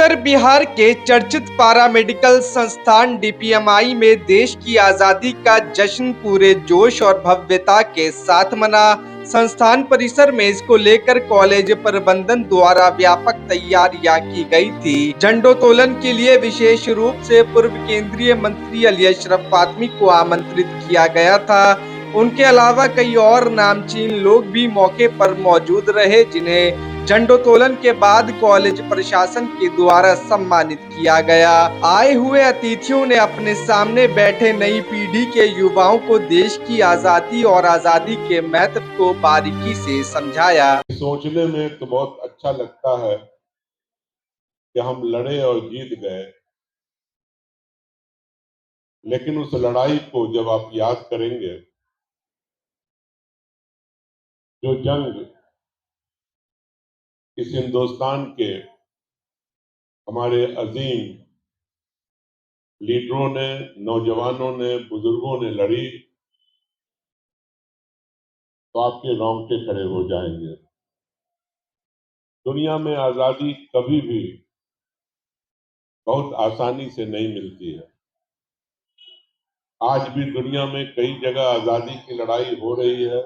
उत्तर बिहार के चर्चित पारामेडिकल संस्थान डीपीएमआई में देश की आजादी का जश्न पूरे जोश और भव्यता के साथ मना। संस्थान परिसर में इसको लेकर कॉलेज प्रबंधन द्वारा व्यापक तैयारियां की गई थी। झंडोत्तोलन के लिए विशेष रूप से पूर्व केंद्रीय मंत्री अली अशरफ फातमी को आमंत्रित किया गया था। उनके अलावा कई और नामचीन लोग भी मौके पर मौजूद रहे, जिन्हें झंडोत्तोलन के बाद कॉलेज प्रशासन के द्वारा सम्मानित किया गया। आए हुए अतिथियों ने अपने सामने बैठे नई पीढ़ी के युवाओं को देश की आजादी और आजादी के महत्व को बारीकी से समझाया। सोचने में तो बहुत अच्छा लगता है कि हम लड़े और जीत गए, लेकिन उस लड़ाई को जब आप याद करेंगे, जो जंग इस हिंदुस्तान के हमारे अजीम लीडरों ने, नौजवानों ने, बुजुर्गों ने लड़ी, तो आपके रोंगटे खड़े हो जाएंगे। दुनिया में आजादी कभी भी बहुत आसानी से नहीं मिलती है। आज भी दुनिया में कई जगह आजादी की लड़ाई हो रही है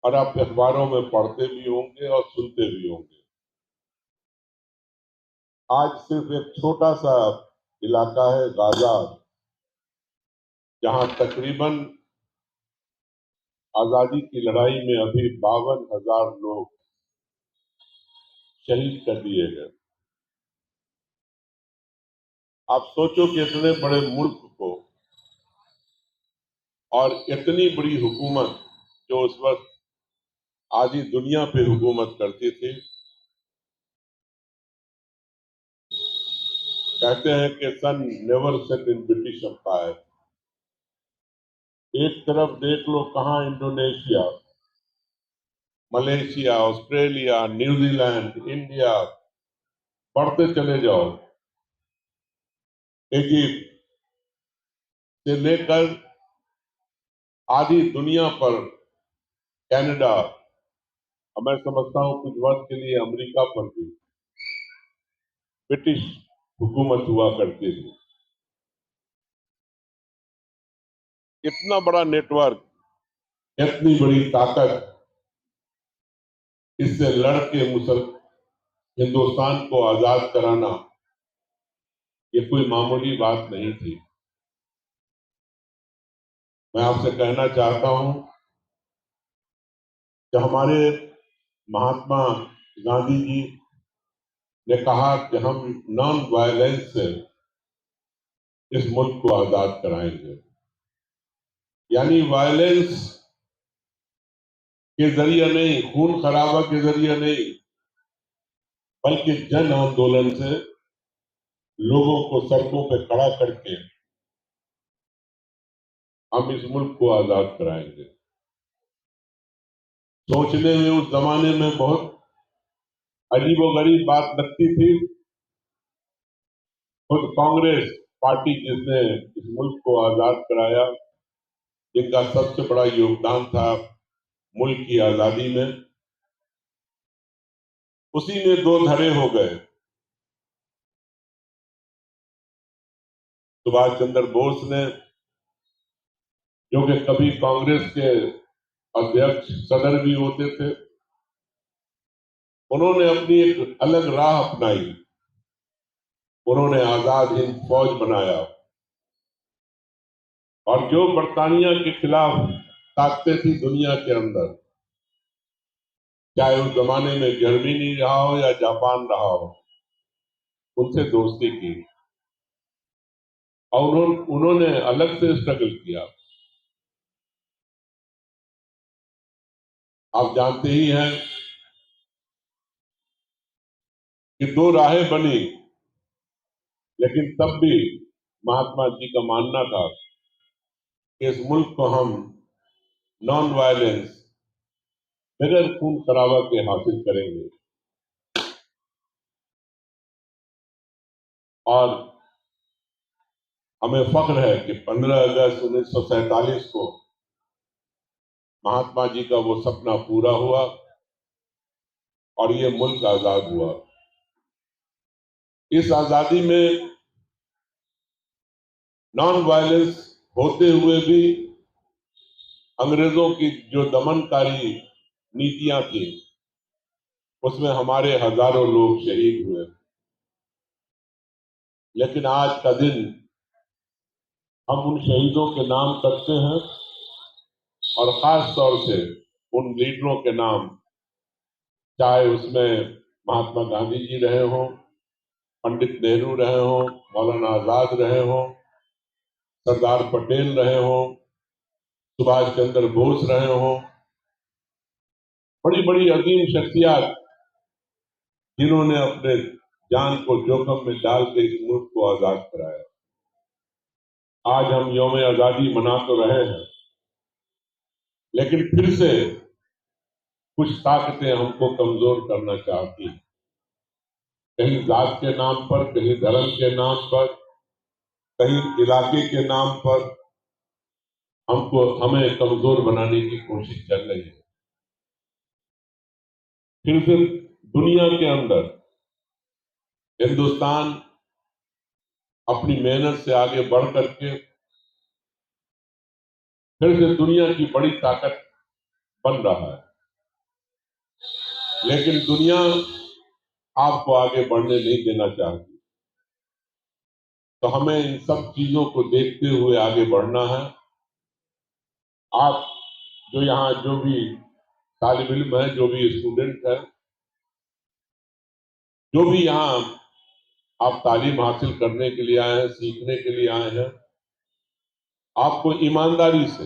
और आप अखबारों में पढ़ते भी होंगे और सुनते भी होंगे। आज सिर्फ एक छोटा सा इलाका है गाजा, जहां तकरीबन आजादी की लड़ाई में अभी 52,000 लोग शहीद कर दिए गए। आप सोचो कि इतने बड़े मुल्क को और इतनी बड़ी हुकूमत जो उस वक्त आधी दुनिया पे हुकूमत करती थी, कहते हैं कि sun never set in British empire. एक तरफ देख लो कहाँ Indonesia, Malaysia, Australia, New Zealand, India, बढ़ते चले जाओ, इजिप्ट से लेकर आधी दुनिया पर कनाडा, और मैं समझता हूं कुछ वक्त के लिए अमेरिका पर भी ब्रिटिश हुकूमत हुआ करती थी। इतना बड़ा नेटवर्क, इतनी बड़ी ताकत, इससे लड़ के हिंदुस्तान को आजाद कराना ये कोई मामूली बात नहीं थी। मैं आपसे कहना चाहता हूं कि हमारे महात्मा गांधी जी ने कहा कि हम नॉन वायलेंस से इस मुल्क को आजाद कराएंगे। यानी वायलेंस के जरिए नहीं, खून खराबा के जरिए नहीं, बल्कि जन आंदोलन से लोगों को सड़कों पर खड़ा करके हम इस मुल्क को आजाद कराएंगे। सोचने में उस जमाने में बहुत अजीबोगरीब बात लगती थी। खुद कांग्रेस पार्टी जिसने इस मुल्क को आजाद कराया, जिनका सबसे बड़ा योगदान था मुल्क की आजादी में, उसी में दो धड़े हो गए। सुभाष चंद्र बोस ने, जो कि कभी कांग्रेस के अध्यक्ष सदर भी होते थे, उन्होंने अपनी एक अलग राह अपनाई। उन्होंने आजाद हिंद फौज बनाया और जो बरतानिया के खिलाफ ताकतें थी दुनिया के अंदर, चाहे उस जमाने में जर्मनी रहा हो या जापान रहा हो, उनसे दोस्ती की और उन्होंने अलग से स्ट्रगल किया। आप जानते ही हैं कि दो राहें बनी, लेकिन तब भी महात्मा जी का मानना था कि इस मुल्क को हम नॉन वायलेंस, बगैर खून खराबा के हासिल करेंगे। और हमें फख्र है कि 15 अगस्त 1947 को महात्मा जी का वो सपना पूरा हुआ और ये मुल्क आजाद हुआ। इस आजादी में नॉन वायलेंस होते हुए भी अंग्रेजों की जो दमनकारी नीतियां थी उसमें हमारे हजारों लोग शहीद हुए। लेकिन आज का दिन हम उन शहीदों के नाम करते हैं और खास तौर से उन लीडरों के नाम, चाहे उसमें महात्मा गांधी जी रहे हों, पंडित नेहरू रहे हों, मौलाना आजाद रहे हों, सरदार पटेल रहे हों, सुभाष चंद्र बोस रहे हों, बड़ी बड़ी अजीम शख्सियत जिन्होंने अपने जान को जोखिम में डाल के इस मुल्क को आजाद कराया। आज हम यौम आजादी मना तो रहे हैं, लेकिन फिर से कुछ ताकतें हमको कमजोर करना चाहती हैं। कहीं जात के नाम पर, कहीं धर्म के नाम पर, कहीं इलाके के नाम पर हमें कमजोर बनाने की कोशिश चल रही है। फिर से दुनिया के अंदर हिंदुस्तान अपनी मेहनत से आगे बढ़ करके फिर से दुनिया की बड़ी ताकत बन रहा है, लेकिन दुनिया आपको आगे बढ़ने नहीं देना चाहती। तो हमें इन सब चीजों को देखते हुए आगे बढ़ना है। आप जो यहाँ जो भी तालिब इल्म है, जो भी स्टूडेंट है, जो भी यहाँ आप तालीम हासिल करने के लिए आए हैं, सीखने के लिए आए हैं, आपको ईमानदारी से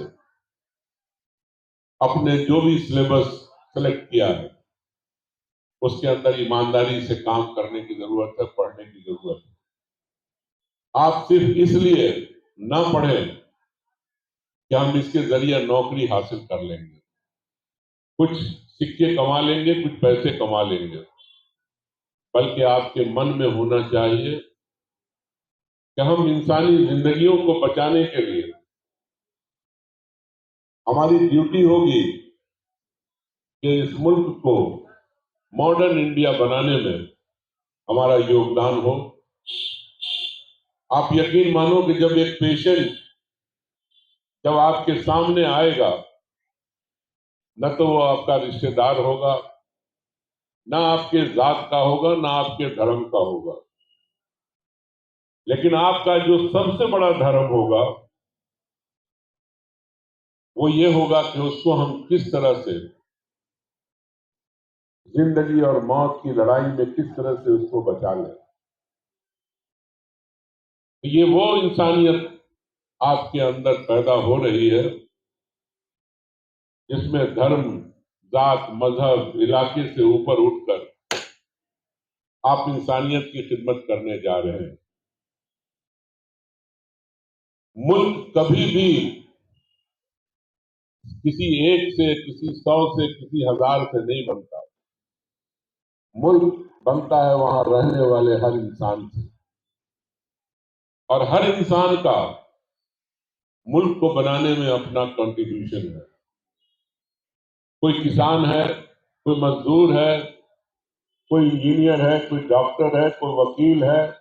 अपने जो भी सिलेबस सेलेक्ट किया है उसके अंदर ईमानदारी से काम करने की जरूरत है, पढ़ने की जरूरत है। आप सिर्फ इसलिए ना पढ़ें कि हम इसके जरिए नौकरी हासिल कर लेंगे, कुछ सिक्के कमा लेंगे, कुछ पैसे कमा लेंगे, बल्कि आपके मन में होना चाहिए कि हम इंसानी जिंदगियों को बचाने के लिए हमारी ड्यूटी होगी कि इस मुल्क को मॉडर्न इंडिया बनाने में हमारा योगदान हो। आप यकीन मानो कि जब एक पेशेंट जब आपके सामने आएगा, न तो वो आपका रिश्तेदार होगा, ना आपके जात का होगा, ना आपके धर्म का होगा, लेकिन आपका जो सबसे बड़ा धर्म होगा वो ये होगा कि उसको हम किस तरह से जिंदगी और मौत की लड़ाई में किस तरह से उसको बचा लें। ये वो इंसानियत आपके अंदर पैदा हो रही है जिसमें धर्म, जात, मजहब, इलाके से ऊपर उठकर आप इंसानियत की खिदमत करने जा रहे हैं। मुल्क कभी भी किसी एक से, किसी 100 से, किसी 1000 से नहीं बनता। मुल्क बनता है वहां रहने वाले हर इंसान से, और हर इंसान का मुल्क को बनाने में अपना कंट्रीब्यूशन है। कोई किसान है, कोई मजदूर है, कोई इंजीनियर है, कोई डॉक्टर है, कोई वकील है,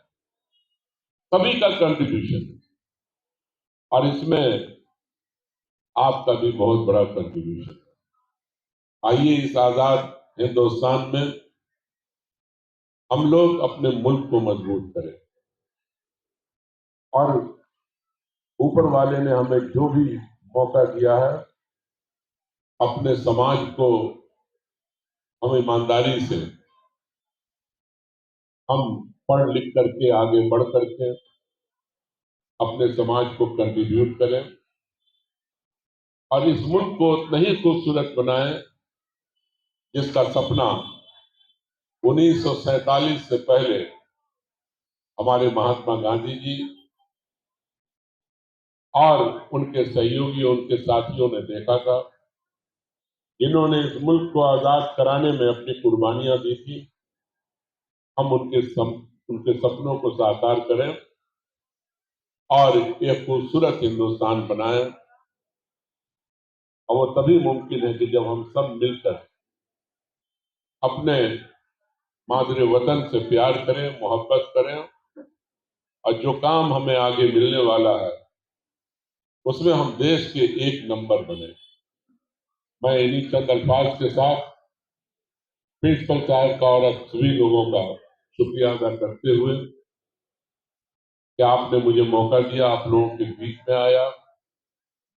सभी का कंट्रीब्यूशन है, और इसमें आपका भी बहुत बड़ा कंट्रीब्यूशन है। आइए इस आजाद हिंदुस्तान में हम लोग अपने मुल्क को मजबूत करें, और ऊपर वाले ने हमें जो भी मौका दिया है, अपने समाज को हम ईमानदारी से हम पढ़ लिख करके आगे बढ़ करके अपने समाज को कंट्रीब्यूट करें और इस मुल्क को उतना ही खूबसूरत बनाएं जिसका सपना 1947 से पहले हमारे महात्मा गांधी जी और उनके सहयोगियों, उनके साथियों ने देखा था, जिन्होंने इस मुल्क को आजाद कराने में अपनी कुर्बानियां दी थी। हम उनके सपनों को साकार करें और एक खूबसूरत हिंदुस्तान बनाएं, और वो तभी मुमकिन है कि जब हम सब मिलकर अपने मादरे वतन से प्यार करें, मोहब्बत करें और जो काम हमें आगे मिलने वाला है उसमें हम देश के एक नंबर बने। मैं इन्हीं चंद अल्फाज के साथ प्रिंसिपल साहब का और सभी लोगों का शुक्रिया अदा करते हुए कि आपने मुझे मौका दिया, आप लोगों के बीच में आया,